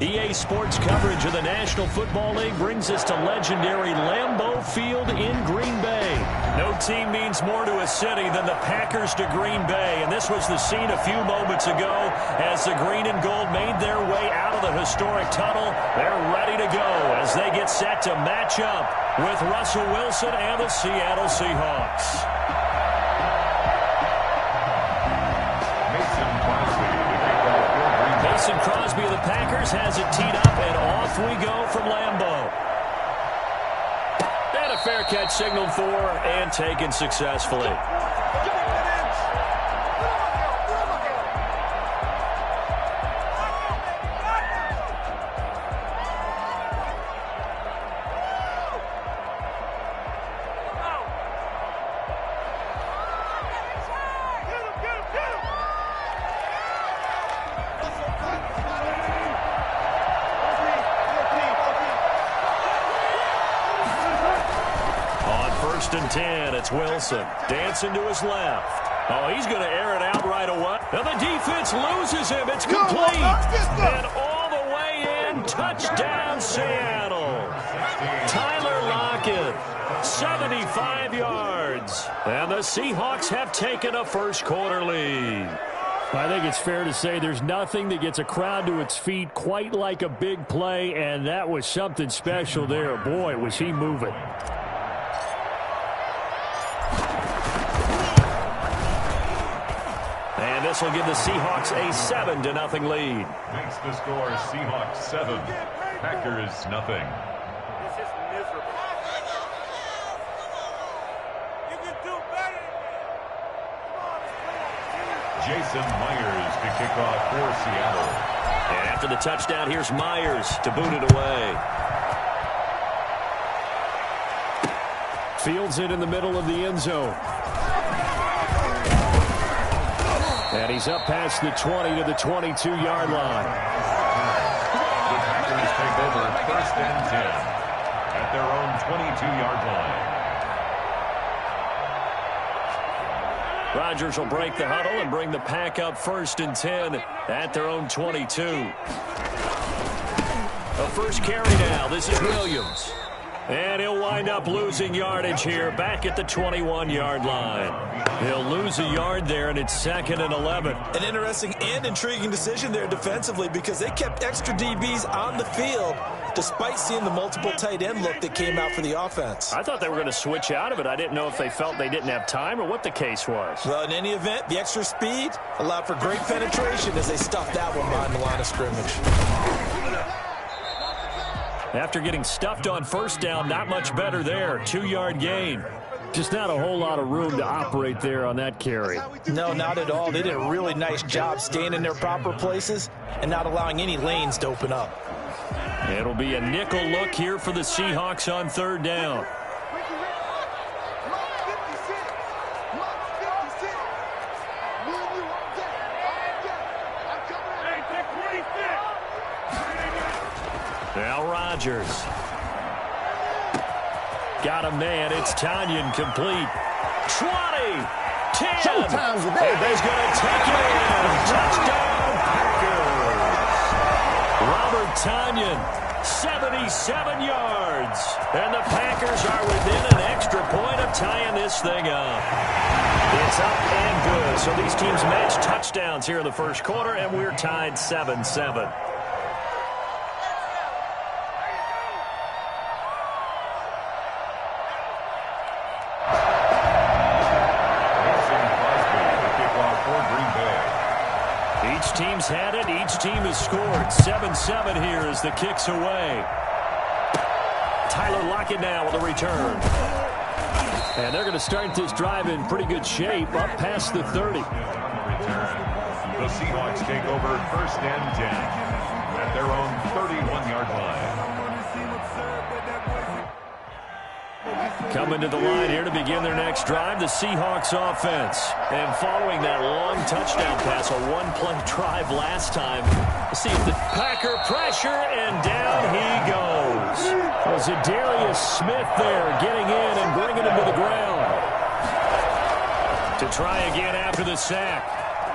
EA Sports coverage of the National Football League brings us to legendary Lambeau Field in Green Bay. No team means more to a city than the Packers to Green Bay, and this was the scene a few moments ago as the green and gold made their way out of the historic tunnel. They're ready to go as they get set to match up with Russell Wilson and the Seattle Seahawks. Mason Crosby of the Packers has it teed up, and off we go from Lambeau. And a fair catch signaled for and taken successfully. And 10, it's Wilson dancing to his left. Oh, he's going to air it out right away. And the defense loses him. It's complete. And all the way in, touchdown Seattle. Tyler Lockett, 75 yards. And the Seahawks have taken a first quarter lead. I think it's fair to say there's nothing that gets a crowd to its feet quite like a big play, and that was something special there. Boy, was he moving. This will give the Seahawks a 7-0 lead. Makes the score Seahawks 7, Packers nothing. This is miserable. You can do better than that. Jason Myers to kick off for Seattle. And after the touchdown, here's Myers to boot it away. Fields it in the middle of the end zone. And he's up past the 20 to the 22-yard line. The Packers take over first and 10 at their own 22-yard line. Rodgers will break the huddle and bring the pack up first and 10 at their own 22. A first carry now. This is Williams. And he'll wind up losing yardage here back at the 21-yard line. He'll lose a yard there, and it's 2nd and 11. An interesting and intriguing decision there defensively because they kept extra DBs on the field despite seeing the multiple tight end look that came out for the offense. I thought they were going to switch out of it. I didn't know if they felt they didn't have time or what the case was. Well, in any event, the extra speed allowed for great penetration as they stuffed that one behind the line of scrimmage. After getting stuffed on first down, not much better there. 2-yard gain. Just not a whole lot of room to operate there on that carry. No, not at all. They did a really nice job staying in their proper places and not allowing any lanes to open up. It'll be a nickel look here for the Seahawks on 3rd down. Now Rodgers. Got a man. It's Tanyan complete. 20. 10. Showtime's the day, and he's going to take it in. Touchdown Packers. Robert Tanyan, 77 yards. And the Packers are within an extra point of tying this thing up. It's up and good. So these teams match touchdowns here in the first quarter, and we're tied 7-7. Each team's had it. Each team has scored. 7-7 here as the kick's away. Tyler Lockett now with a return. And they're going to start this drive in pretty good shape up past the 30. The Seahawks take over first and 10 at their own 31-yard line. Coming to the line here to begin their next drive, the Seahawks offense. And following that long touchdown pass, a one-play drive last time. Let's see if the Packer pressure, and down he goes. Was it Darius Smith there getting in and bringing him to the ground? To try again after the sack.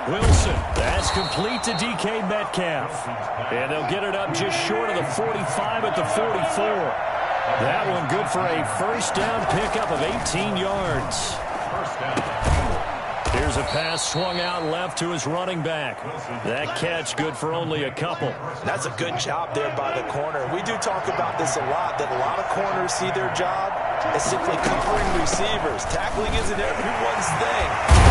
Wilson, that's complete to DK Metcalf. And they'll get it up just short of the 45 at the 44. That one good for a first down pickup of 18 yards. First down. Here's a pass swung out left to his running back. That catch good for only a couple. That's a good job there by the corner. We do talk about this a lot, that a lot of corners see their job as simply covering receivers. Tackling isn't everyone's thing.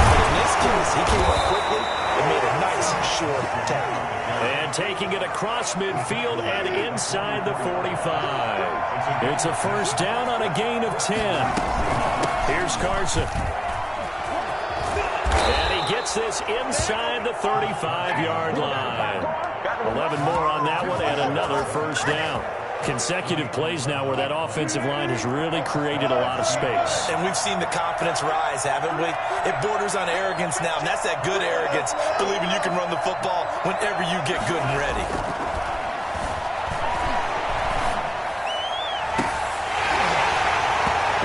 But in this case, he came up quickly and made a nice short tackle. And taking it across midfield and inside the 45. It's a first down on a gain of 10. Here's Carson. And he gets this inside the 35-yard line. 11 more on that one and another first down. Consecutive plays now where that offensive line has really created a lot of space. And we've seen the confidence rise, haven't we? It borders on arrogance now, and that's that good arrogance, believing you can run the football whenever you get good and ready.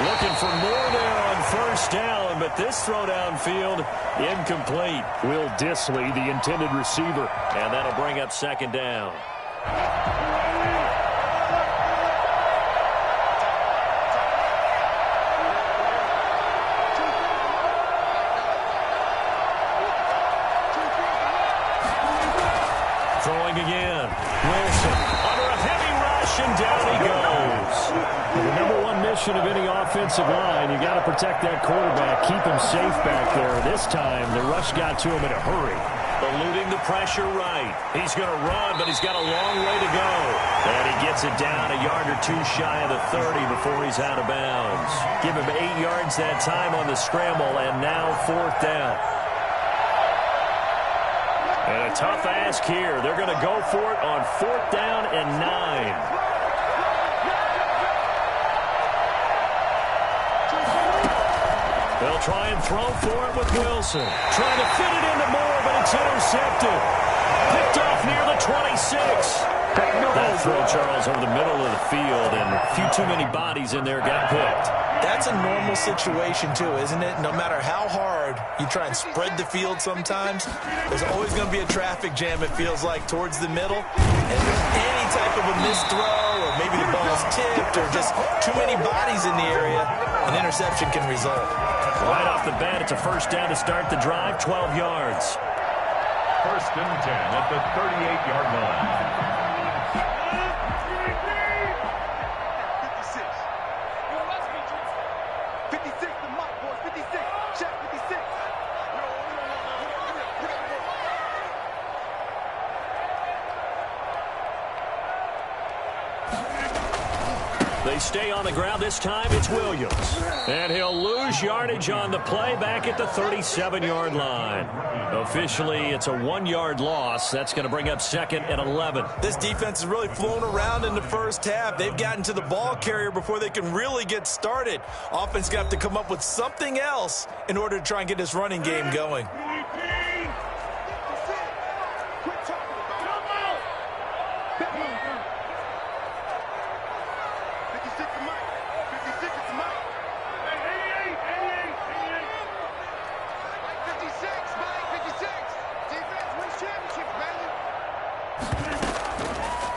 Looking for more there on first down, but this throw downfield, incomplete. Will Dissly, the intended receiver, and that'll bring up second down. Throwing again. Wilson under a heavy rush, and down he goes. The number one mission of any offensive line, you got to protect that quarterback, keep him safe back there. This time, the rush got to him in a hurry. Eluding the pressure right. He's going to run, but he's got a long way to go. And he gets it down a yard or two shy of the 30 before he's out of bounds. Give him 8 yards that time on the scramble, and now fourth down. And a tough ask here. They're going to go for it on fourth down and 9. They'll try and throw for it with Wilson. Trying to fit it into Moore, but it's intercepted. Picked off near the 26. That throw, Charles, over the middle of the field, and a few too many bodies in there got picked. That's a normal situation, too, isn't it? No matter how hard you try and spread the field sometimes, there's always going to be a traffic jam, it feels like, towards the middle. And any type of a missed throw, or maybe the ball's tipped, or just too many bodies in the area, an interception can result. Right off the bat, it's a first down to start the drive, 12 yards. First and 10 at the 38-yard line. They stay on the ground. This time it's Williams. And he'll lose yardage on the play back at the 37-yard line. Officially, it's a 1-yard loss. That's going to bring up second and 11. This defense has really flown around in the first half. They've gotten to the ball carrier before they can really get started. Offense got to come up with something else in order to try and get this running game going.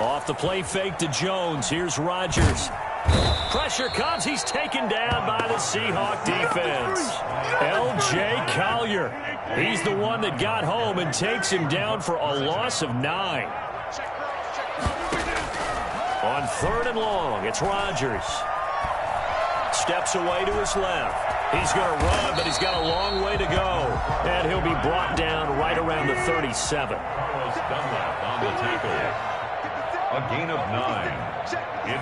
Off the play fake to Jones. Here's Rodgers. Pressure comes. He's taken down by the Seahawk defense. L.J. Collier. He's the one that got home and takes him down for a loss of 9. On third and long, it's Rodgers. Steps away to his left. He's going to run, but he's got a long way to go. And he'll be brought down right around the 37. Carlos Dunlap on the tackle. A gain of 9.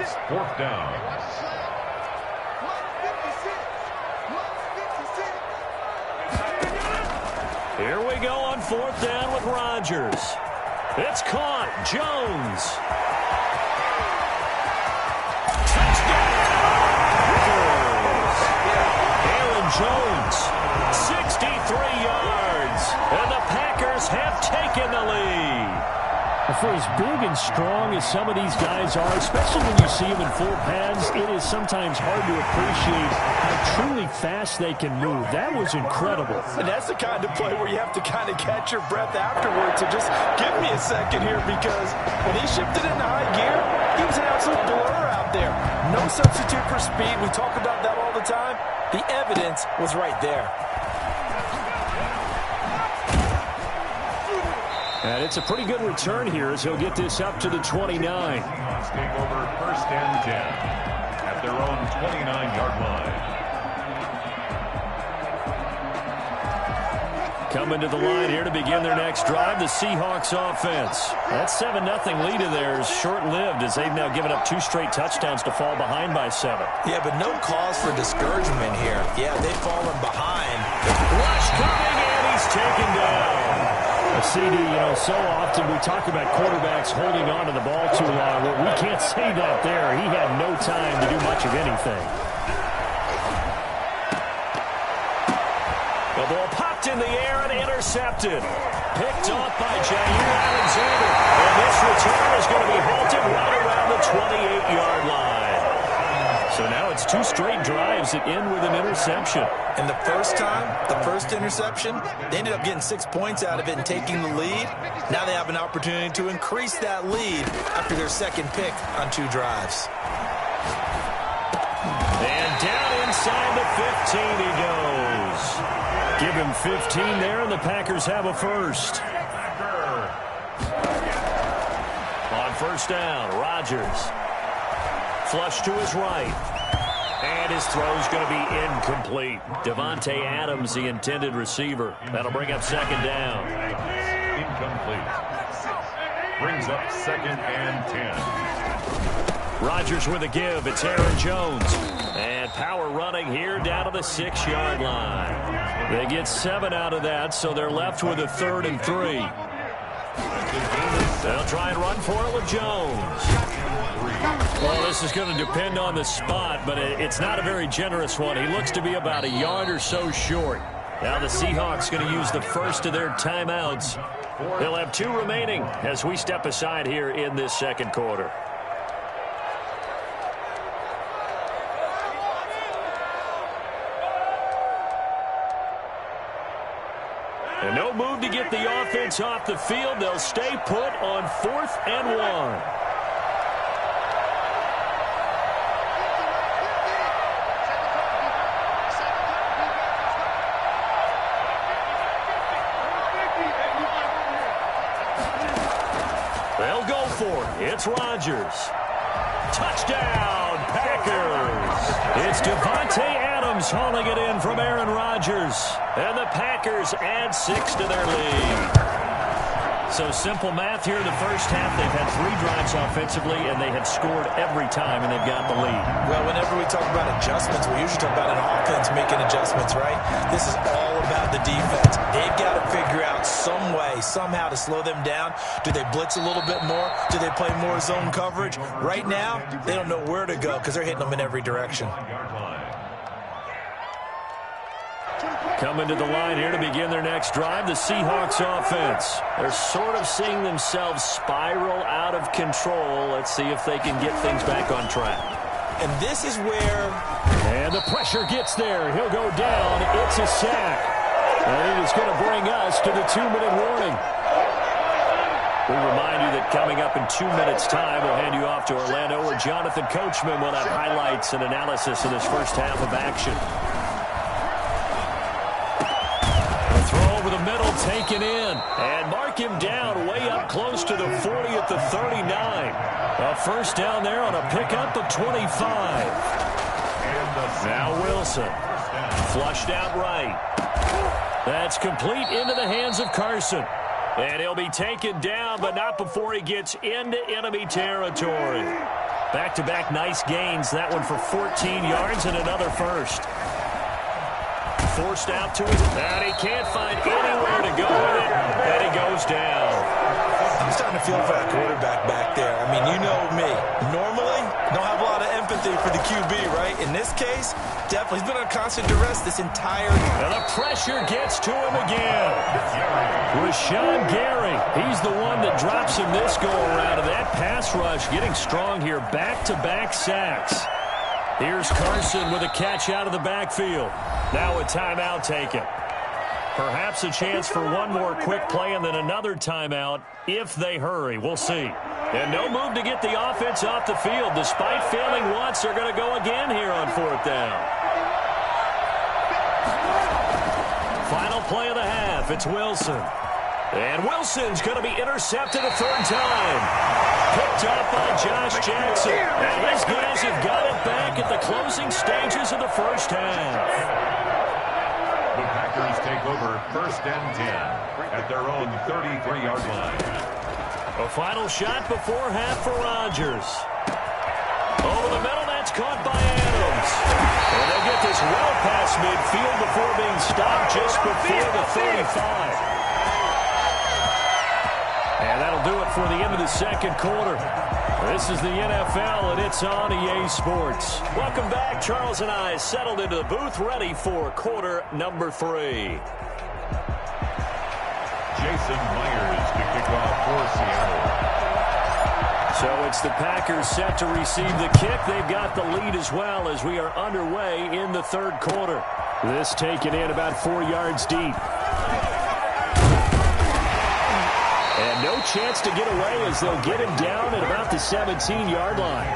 It's fourth down. Here we go on fourth down with Rodgers. It's caught. Jones. Aaron Jones, 63 yards. And the Packers have taken the lead. For as big and strong as some of these guys are, especially when you see them in full pads, it is sometimes hard to appreciate how truly fast they can move. That was incredible. And that's the kind of play where you have to kind of catch your breath afterwards. So just give me a second here, because when he shifted into high gear, he was an absolute blur out there. No substitute for speed. We talk about that all the time. The evidence was right there. And it's a pretty good return here as he'll get this up to the 29. Seahawks take over 1st and 10 at their own 29-yard line. Coming to the line here to begin their next drive, the Seahawks offense. That 7-0 lead of theirs short-lived as they've now given up 2 straight touchdowns to fall behind by 7. Yeah, but no cause for discouragement here. Yeah, they've fallen behind. Rush coming, and he's taken down. CD, so often we talk about quarterbacks holding on to the ball too long. Well, we can't say that there. He had no time to do much of anything. The ball popped in the air and intercepted. Picked off by Jair Alexander. And this return is going to be halted right around the 28-yard line. So now it's 2 straight drives that end with an interception. And the first time, the first interception, they ended up getting 6 points out of it and taking the lead. Now they have an opportunity to increase that lead after their second pick on 2 drives. And down inside the 15 he goes. Give him 15 there, and the Packers have a first. On 1st down, Rodgers. Flush to his right. And his throw's going to be incomplete. Davante Adams, the intended receiver. That'll bring up 2nd down. Incomplete. Brings up 2nd and 10. Rodgers with a give. It's Aaron Jones. And power running here down to the 6-yard line. They get 7 out of that, so they're left with a 3rd and 3. They'll try and run for it with Jones. Well, this is going to depend on the spot, but it's not a very generous one. He looks to be about a yard or so short. Now the Seahawks going to use the first of their timeouts. They'll have 2 remaining as we step aside here in this 2nd quarter. And no move to get the offense off the field. They'll stay put on 4th and 1. They'll go for it. It's Rodgers. Touchdown, Packers. It's Davante Adams hauling it in from Aaron Rodgers. And the Packers add 6 to their lead. So simple math here in the first half. They've had 3 drives offensively, and they have scored every time, and they've got the lead. Well, whenever we talk about adjustments, we usually talk about an offense making adjustments, right? This is all about the defense. They've got to figure out some way, somehow to slow them down. Do they blitz a little bit more? Do they play more zone coverage? Right now, they don't know where to go because they're hitting them in every direction. Coming to the line here to begin their next drive, the Seahawks offense. They're sort of seeing themselves spiral out of control. Let's see if they can get things back on track. And this is where... And the pressure gets there. He'll go down. It's a sack. And it is going to bring us to the 2-minute warning. We remind you that coming up in 2 minutes' time, we'll hand you off to Orlando, where Jonathan Coachman will have highlights and analysis of this first half of action. Throw over the middle, taken in. And mark him down way up close to the 40 at the 39. A first down there on a pickup of 25. Now Wilson. Flushed out right. That's complete into the hands of Carson. And he'll be taken down, but not before he gets into enemy territory. Back-to-back nice gains. That one for 14 yards and another first. Forced out to his, and he can't find anywhere to go with it, and he goes down. I'm starting to feel for that quarterback back there. I mean, you know me. Normally, don't have a lot of empathy for the QB, right? In this case, definitely. He's been on constant duress this entire... And the pressure gets to him again. Rashawn Gary He's the one that drops him this go-around, and that pass rush getting strong here. Back-to-back sacks. Here's Carson with a catch out of the backfield. Now a timeout taken. Perhaps a chance for one more quick play and then another timeout if they hurry. We'll see. And no move to get the offense off the field. Despite failing once, they're going to go again here on 4th down. Final play of the half. It's Wilson. And Wilson's going to be intercepted a 3rd time. Picked up by Josh Jackson. And his guys have got it back at the closing stages of the first half. The Packers take over 1st and 10 at their own 33-yard line. A final shot before half for Rodgers. Over the middle, that's caught by Adams. And they'll get this well past midfield before being stopped just before the 35. And that'll do it for the end of the 2nd quarter. This is the NFL, and it's on EA Sports. Welcome back. Charles and I settled into the booth, ready for quarter number 3. Jason Myers to kick off for Seattle. So it's the Packers set to receive the kick. They've got the lead as well as we are underway in the 3rd quarter. This taken in about 4 yards deep. And no chance to get away as they'll get him down at about the 17-yard line.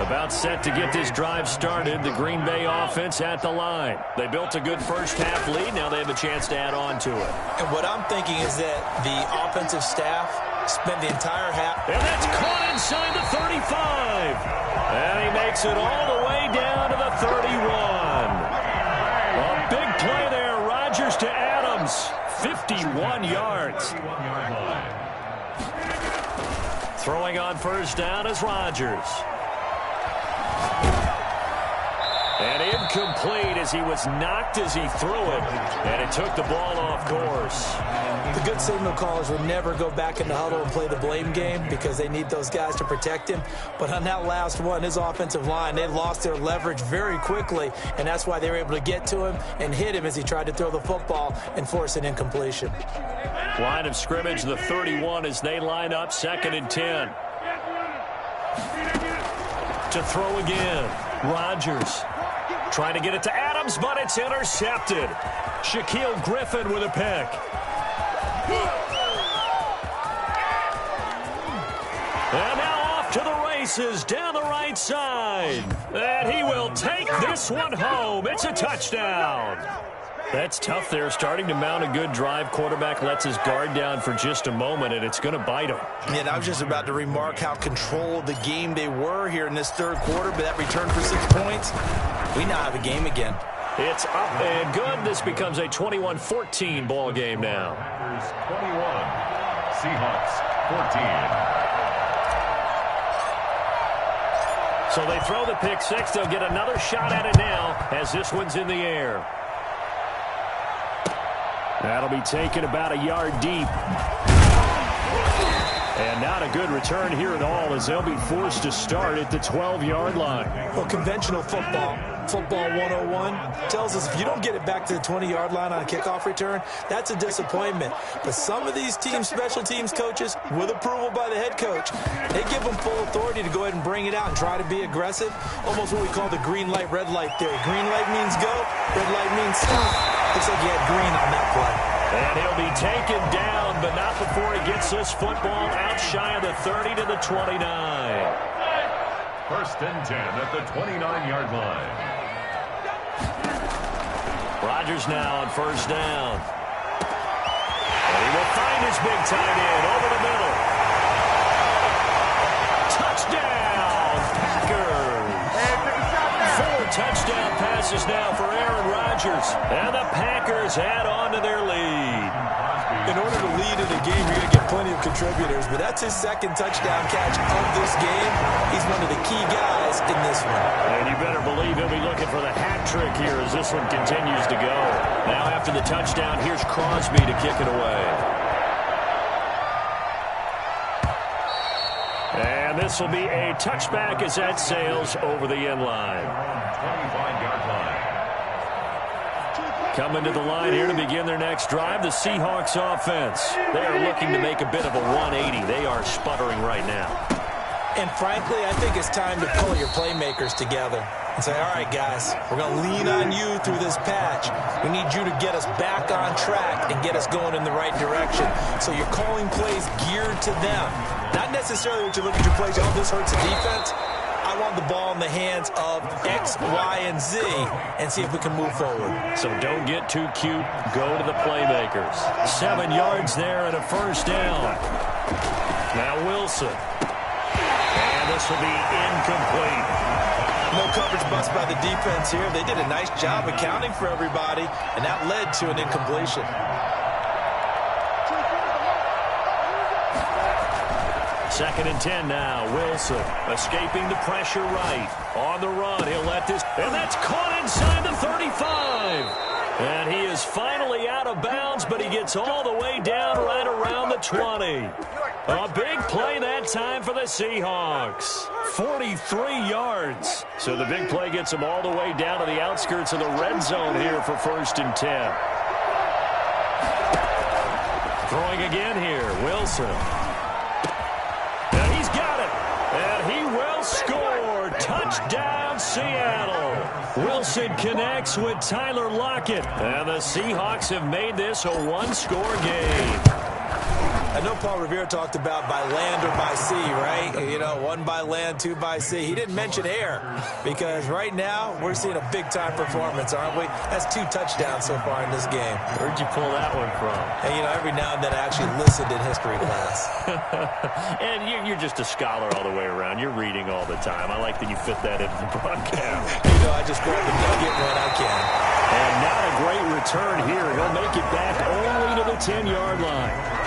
About set to get this drive started. The Green Bay offense at the line. They built a good first half lead. Now they have a chance to add on to it. And what I'm thinking is that the offensive staff spent the entire half. And that's caught inside the 35. And he makes it all the way down to the 31. A big play there. Rodgers to Adams. 51 yards. Throwing on 1st down is Rodgers. And incomplete as he was knocked as he threw it. And it took the ball off course. The good signal callers would never go back in the huddle and play the blame game because they need those guys to protect him. But on that last one, his offensive line, they lost their leverage very quickly, and that's why they were able to get to him and hit him as he tried to throw the football and force an incompletion. Line of scrimmage, the 31 as they line up, 2nd and 10. To throw again, Rodgers. Trying to get it to Adams, but it's intercepted. Shaquille Griffin with a pick. And now off to the races down the right side. And he will take this one home. It's a touchdown. That's tough there, starting to mount a good drive. Quarterback lets his guard down for just a moment, and it's going to bite him. And I was just about to remark how controlled the game they were here in this 3rd quarter, but that return for 6 points, we now have a game again. It's up and good. This becomes a 21-14 ball game now. 21, Seahawks 14. So they throw the pick 6. They'll get another shot at it now as this one's in the air. That'll be taken about a yard deep. And not a good return here at all as they'll be forced to start at the 12-yard line. Well, conventional football 101, tells us if you don't get it back to the 20-yard line on a kickoff return, that's a disappointment. But some of these special teams coaches, with approval by the head coach, they give them full authority to go ahead and bring it out and try to be aggressive. Almost what we call the green light, red light theory. Green light means go, red light means stop. Looks like he had green on that play. And he'll be taken down, but not before he gets this football out shy of the 30 to the 29. 1st and 10 at the 29-yard line. Rodgers now on 1st down. And he will find his big tight end over the middle. Touchdown, Packers. 4 touchdown passes now for Aaron Rodgers. And the Packers add on to their lead. In order to lead in a game, you're going to get plenty of contributors, but that's his 2nd touchdown catch of this game. He's one of the key guys in this one. And you better believe he'll be looking for the hat trick here as this one continues to go. Now after the touchdown, here's Crosby to kick it away. And this will be a touchback as that sails over the end line. 25-yard line. Coming to the line here to begin their next drive, the Seahawks offense. They are looking to make a bit of a 180. They are sputtering right now. And frankly, I think it's time to pull your playmakers together and say, all right, guys, we're going to lean on you through this patch. We need you to get us back on track and get us going in the right direction. So you're calling plays geared to them. Not necessarily what you look at your plays, oh, this hurts the defense. I want the ball in the hands of X, Y, and Z and see if we can move forward. So don't get too cute. Go to the playmakers. 7 yards there and a first down. Now Wilson. And this will be incomplete. No coverage bust by the defense here. They did a nice job accounting for everybody, and that led to an incompletion. Second and 10 now. Wilson escaping the pressure right. On the run, he'll let this, and that's caught inside the 35. And he is finally out of bounds, but he gets all the way down right around the 20. A big play that time for the Seahawks. 43 yards. So the big play gets him all the way down to the outskirts of the red zone here for first and 10. Throwing again here, Wilson. And he's got it. And he will score. Touchdown, Seattle. Wilson connects with Tyler Lockett. And the Seahawks have made this a one-score game. I know Paul Revere talked about by land or by sea, right? You know, 1 by land, 2 by sea. He didn't mention air because right now we're seeing a big-time performance, aren't we? That's 2 touchdowns so far in this game. Where'd you pull that one from? And, you know, every now and then I actually listened in history class. And you're just a scholar all the way around. You're reading all the time. I like that you fit that into the broadcast. You know, I just grab the nugget when I can. And not a great return here. He'll make it back only to the 10-yard line.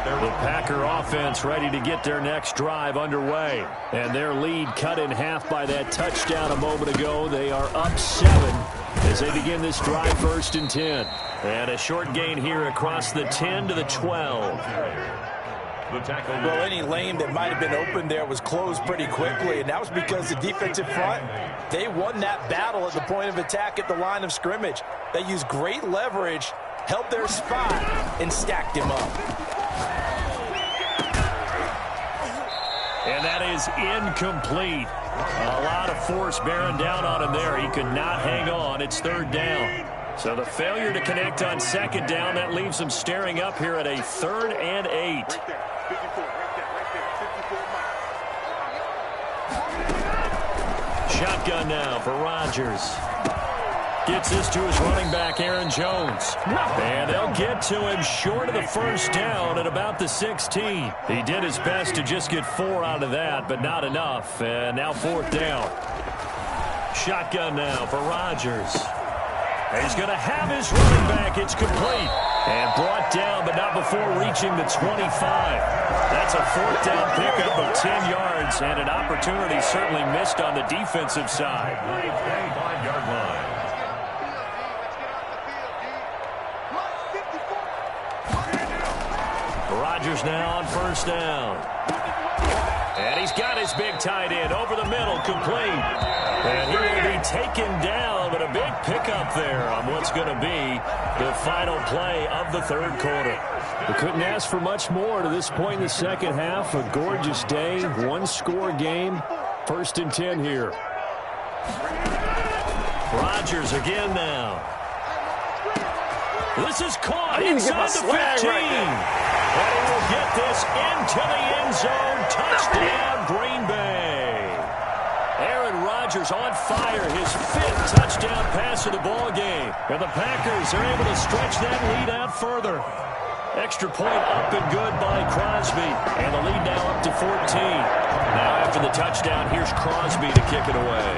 The Packer offense ready to get their next drive underway. And their lead cut in half by that touchdown a moment ago. They are up 7 as they begin this drive first and 10. And a short gain here across the 10 to the 12. Well, any lane that might have been open there was closed pretty quickly, and that was because the defensive front, they won that battle at the point of attack at the line of scrimmage. They used great leverage, held their spot, and stacked him up. And that is incomplete. A lot of force bearing down on him there. He could not hang on. It's third down. So the failure to connect on second down, that leaves him staring up here at a 3rd and 8. Shotgun now for Rodgers. Gets this to his running back, Aaron Jones. And they'll get to him short of the first down at about the 16. He did his best to just get 4 out of that, but not enough. And now 4th down. Shotgun now for Rodgers. And he's going to have his running back. It's complete. And brought down, but not before reaching the 25. That's a 4th down pickup of 10 yards, and an opportunity certainly missed on the defensive side. 5-yard line. Rodgers now on first down. And he's got his big tight end over the middle, complete. And he will be taken down, but a big pickup there on what's going to be the final play of the third quarter. We couldn't ask for much more to this point in the second half. A gorgeous day, one-score game. First and 10 here. Rodgers again now. This is caught inside the 15. And he will get this into the end zone. Touchdown, Green Bay. Aaron Rodgers on fire. His 5th touchdown pass of the ball game. And the Packers are able to stretch that lead out further. Extra point up and good by Crosby. And the lead now up to 14. Now after the touchdown, here's Crosby to kick it away.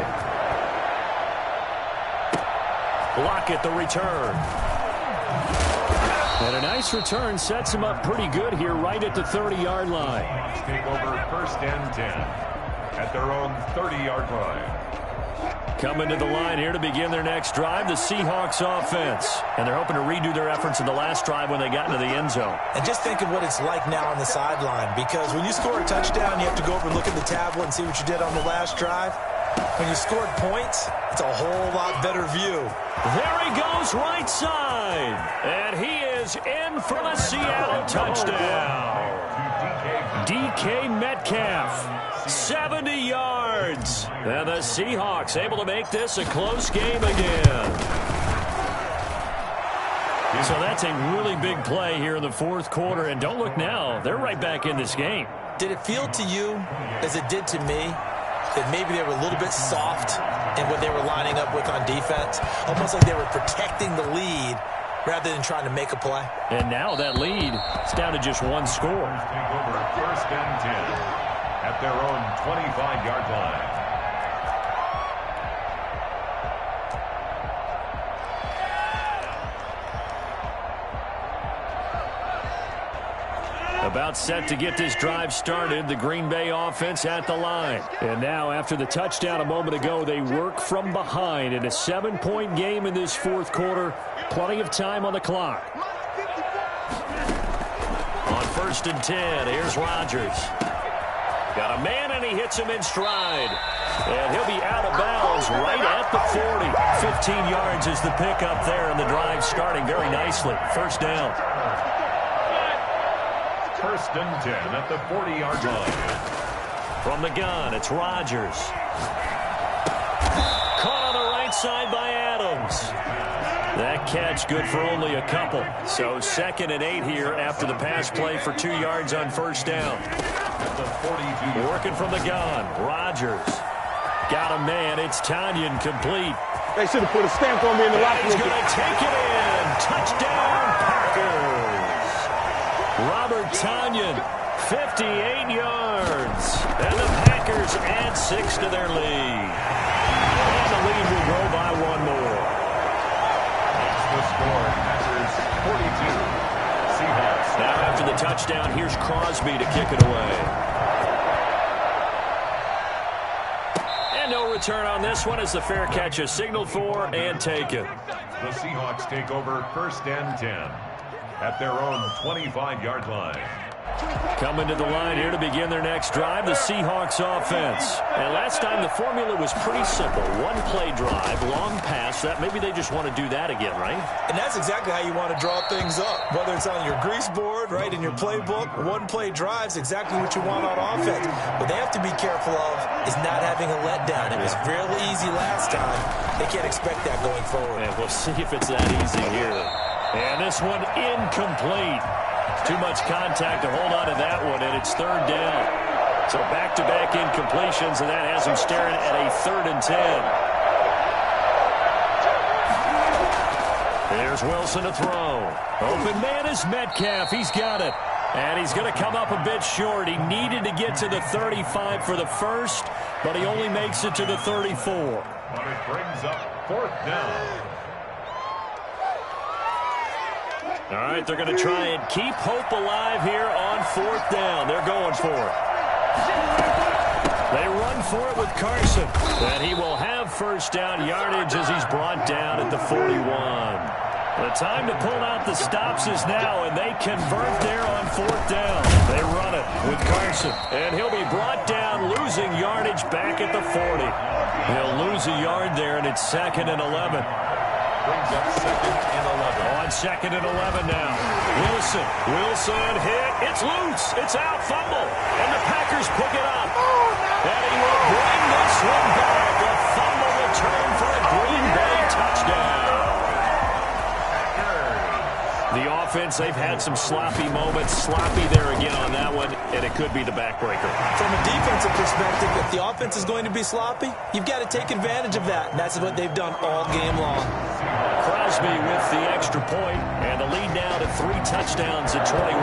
Lockett the return. And a nice return sets him up pretty good here right at the 30-yard line. Take over first and 10 at their own 30-yard line. Coming to the line here to begin their next drive, the Seahawks offense. And they're hoping to redo their efforts in the last drive when they got into the end zone. And just think of what it's like now on the sideline, because when you score a touchdown, you have to go over and look at the tablet and see what you did on the last drive. When you scored points, it's a whole lot better view. There he goes right side. And he is in for the Seattle touchdown. DK Metcalf, 70 yards. And the Seahawks able to make this a close game again. So that's a really big play here in the fourth quarter. And don't look now, they're right back in this game. Did it feel to you, as it did to me, that maybe they were a little bit soft in what they were lining up with on defense? Almost like they were protecting the lead rather than trying to make a play. And now that lead is down to just one score. Take over first and 10 at their own 25-yard line. About set to get this drive started, the Green Bay offense at the line. And now after the touchdown a moment ago, they work from behind in a 7-point game in this fourth quarter. Plenty of time on the clock. On first and 10, here's Rodgers. Got a man and he hits him in stride. And he'll be out of bounds right at the 40. 15 yards is the pickup there, and the drive starting very nicely. First down. First and 10 at the 40-yard line. From the gun, it's Rodgers. Caught on the right side by Adams. That catch good for only a couple. So 2nd and 8 here after the pass play for 2 yards on first down. Working from the gun, Rodgers. Got a man, it's Tanyan complete. They should have put a stamp on me in the locker room. He's going to take it in. Touchdown, Packers. Robert Tanyan, 58 yards. And the Packers add 6 to their lead. And the lead will grow by one more. That's the score. Packers 42. Seahawks. Now after the touchdown, here's Crosby to kick it away. And no return on this one as the fair catch is signaled for and taken. The Seahawks take over first and 10 at their own 25-yard line. Coming to the line here to begin their next drive, the Seahawks offense. And last time the formula was pretty simple. One play drive, long pass. That maybe they just want to do that again, right? And that's exactly how you want to draw things up. Whether it's on your grease board, right, in your playbook, one play drive's exactly what you want on offense. What they have to be careful of is not having a letdown. It was real easy last time. They can't expect that going forward. And we'll see if it's that easy here. And this one incomplete. Too much contact to hold on to that one, and it's third down. So back-to-back incompletions, and that has him staring at a 3rd and 10. There's Wilson to throw. Open man is Metcalf. He's got it. And he's going to come up a bit short. He needed to get to the 35 for the first, but he only makes it to the 34. But it brings up 4th down. All right, they're going to try and keep hope alive here on 4th down. They're going for it. They run for it with Carson. And he will have first down yardage as he's brought down at the 41. The time to pull out the stops is now, and they convert there on 4th down. They run it with Carson. And he'll be brought down, losing yardage back at the 40. He'll lose a yard there, and it's 2nd and 11. Brings up 2nd and 11. On 2nd and 11 now. Wilson hit. It's loose. It's out. Fumble. And the Packers pick it up. And he will bring this one back. A fumble return for a Green Bay touchdown. The offense, they've had some sloppy moments. Sloppy there again on that one, and it could be the backbreaker. From a defensive perspective, if the offense is going to be sloppy, you've got to take advantage of that. And that's what they've done all game long. Crosby with the extra point, and the lead now to 3 touchdowns at 21.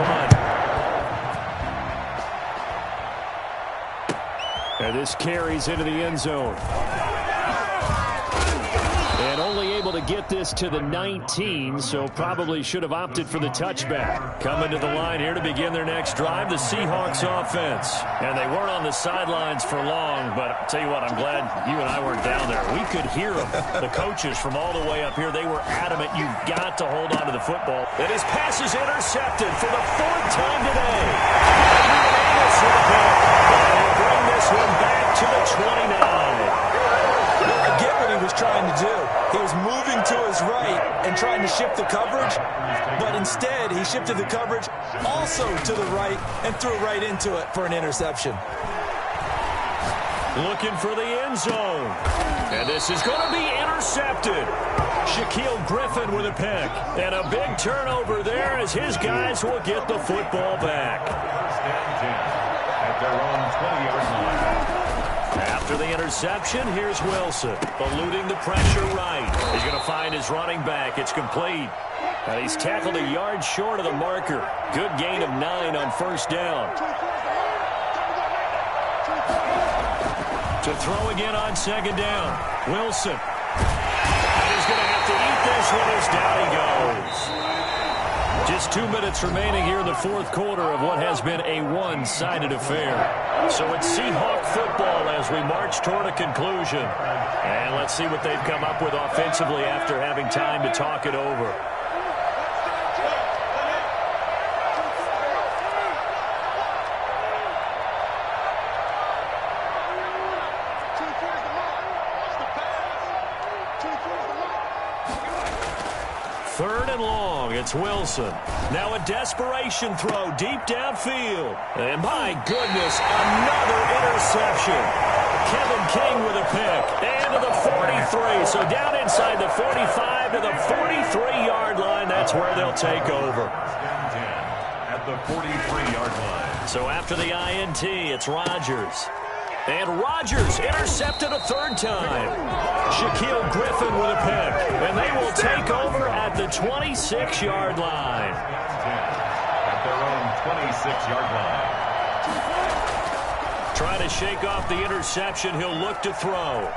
And this carries into the end zone. And only able to get this to the 19, so probably should have opted for the touchback. Coming to the line here to begin their next drive, the Seahawks offense. And they weren't on the sidelines for long, but I'll tell you what, I'm glad you and I weren't down there. We could hear them, the coaches from all the way up here. They were adamant, you've got to hold on to the football. And his pass is intercepted for the 4th time today. They'll bring this one back to the 29. I get what he was trying to do. He was moving to his right and trying to shift the coverage, but instead he shifted the coverage also to the right and threw right into it for an interception. Looking for the end zone. And this is going to be intercepted. Shaquille Griffin with a pick. And a big turnover there as his guys will get the football back. First and 10 at their own 20-yard line. After the interception, here's Wilson, eluding the pressure right. He's going to find his running back. It's complete. And he's tackled a yard short of the marker. Good gain of 9 on first down. To throw again on second down. Wilson. And he's going to have to eat this one as down he goes. Just 2 minutes remaining here in the 4th quarter of what has been a one-sided affair. So it's Seahawk football as we march toward a conclusion. And let's see what they've come up with offensively after having time to talk it over. Third and long, it's Wilson. Now a desperation throw deep downfield. And my goodness, another interception. Kevin King with a pick. And to the 43. So down inside the 45 to the 43-yard line. That's where they'll take over. At the 43-yard line. So after the INT, it's Rodgers. And Rodgers intercepted a 3rd time. Shaquille Griffin with a pick. And they will take over at the 26-yard line. At their own 26-yard line. Trying to shake off the interception. He'll look to throw.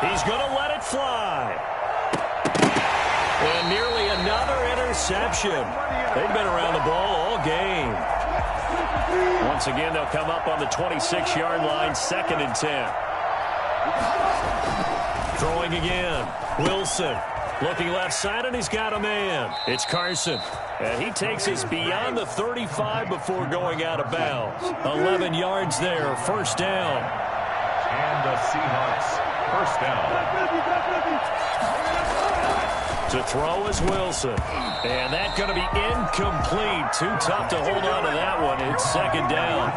He's going to let it fly. And nearly another interception. They've been around the ball all game. Once again, they'll come up on the 26-yard line, 2nd and 10. Throwing again. Wilson looking left side, and he's got a man. It's Carson. And he takes us beyond the 35 before going out of bounds. 11 yards there, 1st down. And the Seahawks, 1st down. To throw is Wilson. And that's going to be incomplete. Too tough to hold on to that one. It's 2nd down.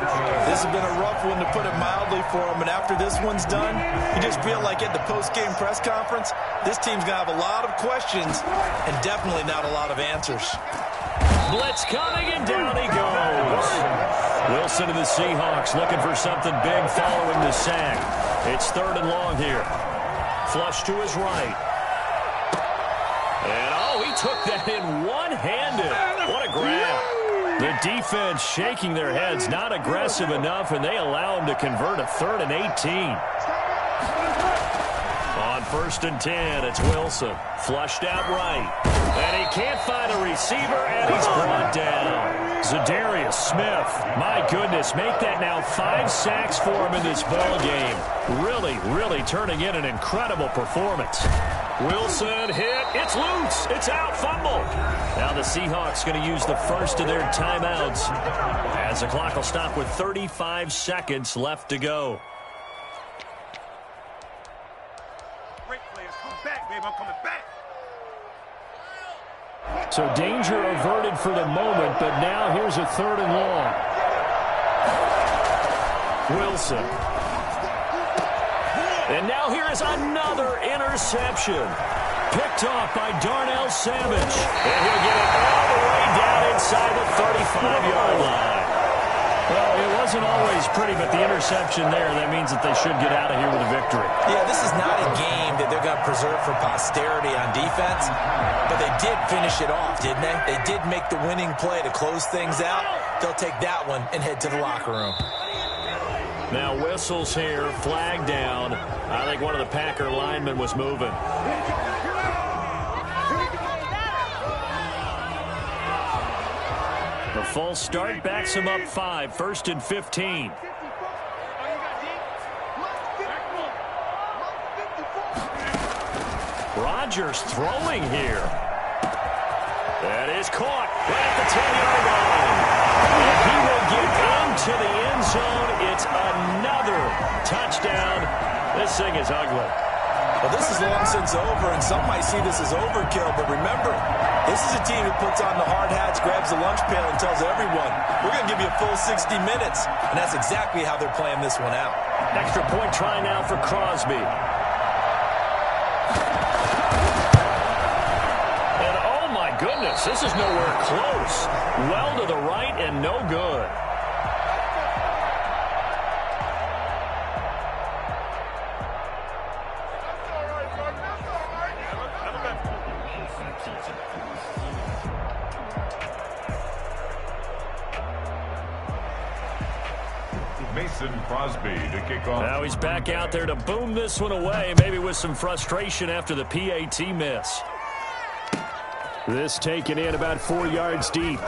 This has been a rough one, to put it mildly, for him. And after this one's done, you just feel like at the post-game press conference, this team's going to have a lot of questions and definitely not a lot of answers. Blitz coming, and down he goes. Wilson and the Seahawks looking for something big following the sack. It's 3rd and long here. Flush to his right. And, oh, he took that in one-handed. What a grab. The defense shaking their heads, not aggressive enough, and they allow him to convert a 3rd and 18. On 1st and 10, it's Wilson. Flushed out right. And he can't find a receiver, and he's brought down. Zadarius Smith, my goodness, make that now 5 sacks for him in this ball game. Really, really turning in an incredible performance. Wilson hit. It's loose. It's out. Fumble. Now the Seahawks going to use the first of their timeouts as the clock will stop with 35 seconds left to go. Great players. Come back, baby. I'm coming back. So danger averted for the moment, but now here's a 3rd and long. Wilson. And now here is another interception. Picked off by Darnell Savage. And he'll get it all the way down inside the 35-yard line. Well, it wasn't always pretty, but the interception there, that means that they should get out of here with a victory. Yeah, this is not a game that they're going to preserve for posterity on defense, but they did finish it off, didn't they? They did make the winning play to close things out. They'll take that one and head to the locker room. Now whistles here, flag down. I think one of the Packer linemen was moving. The false start backs him up 5, 1st and 15. Rodgers throwing here. That is caught right at the 10-yard line. And he will get into the end zone. It's another touchdown. This thing is ugly. Well, this is long since over, and some might see this as overkill. But remember, this is a team that puts on the hard hats, grabs the lunch pail, and tells everyone, we're going to give you a full 60 minutes. And that's exactly how they're playing this one out. Extra point try now for Crosby. And oh my goodness, this is nowhere close. Well to the right and no good. Mason Crosby to kick off. Now he's back out there to boom this one away, maybe with some frustration after the PAT miss. This taken in about 4 yards deep.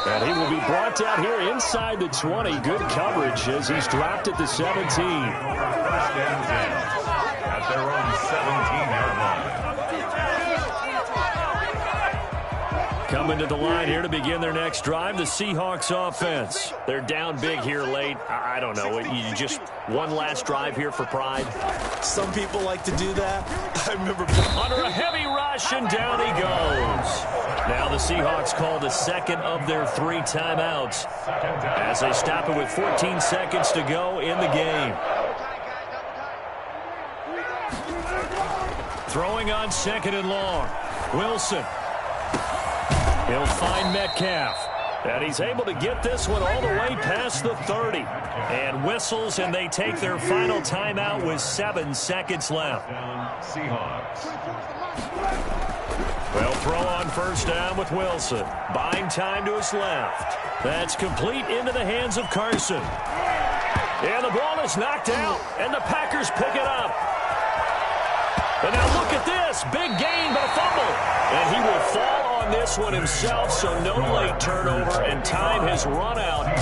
And he will be brought down here inside the 20. Good coverage as he's dropped at the 17. First and 10 at their own 17-yard line. Coming to the line here to begin their next drive, the Seahawks offense. They're down big here late. I don't know. You just one last drive here for pride. Some people like to do that. I remember under a heavy rush, and down he goes. Now the Seahawks call the second of their 3 timeouts as they stop it with 14 seconds to go in the game. Throwing on 2nd and long. Wilson. He'll find Metcalf. And he's able to get this one all the way past the 30. And whistles, and they take their final timeout with 7 seconds left. Seahawks. They'll throw on 1st down with Wilson. Buying time to his left. That's complete into the hands of Carson. And the ball is knocked out, and the Packers pick it up. And now look at this. Big gain, but a fumble. And he will fall on this one himself, so no late turnover, and time has run out.